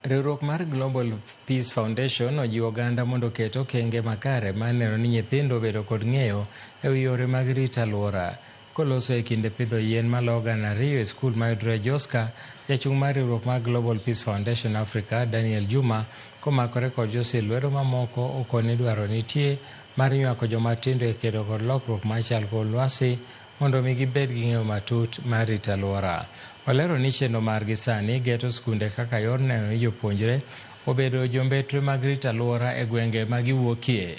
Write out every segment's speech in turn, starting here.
Riwruok mar Global Peace Foundation ojiwo oganda mondo oket okenge makare mar neno ni nyithindo obedo kod ng'eyo e wi yore mag rito aluora. Koloso e kinde pidho yien malo gana 2 e skul mayudore Joska, jachung' mar riwruok mar Global Peace Foundation Africa, Daniel Juma, komakore kod josilwero mamoko okoni dwaro nitie mar nywako joma tindo e kedo kod lokruok machal kod lwasi mondo omi gibed gi ng'eyo matut mar rito aluora. Olero ni chenro margi sani geto skunde kaka yor neno ni jopuonjre obedo jombetre mag rito aluora e gwenge ma giwuokie.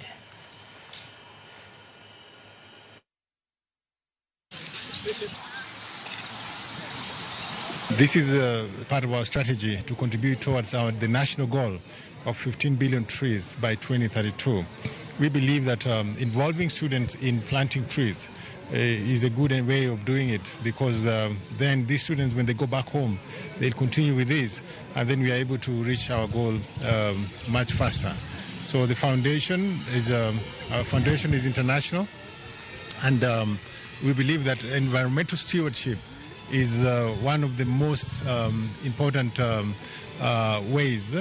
This is part of our strategy to contribute towards the national goal of 15 billion trees by 2032. We believe that involving students in planting trees is a good way of doing it, because then these students, when they go back home, they'll continue with this, and then we are able to reach our goal much faster. So the foundation is our foundation is international, and we believe that environmental stewardship is one of the most important ways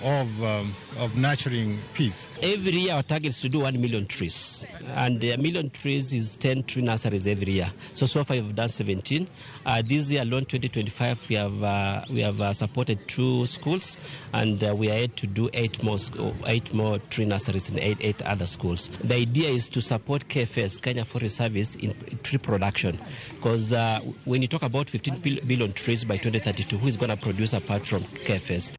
of nurturing peace. Every year our target is to do 1 million trees, and 1 million trees is 10 tree nurseries every year. So far we've done 17. This year alone, 2025, we have supported 2 schools, and we are yet to do 8 more tree nurseries in 8 other schools. The idea is to support KFS, Kenya Forest Service, in tree production, because when you talk about 15 billion trees by 2032, who is going to produce apart from KFS?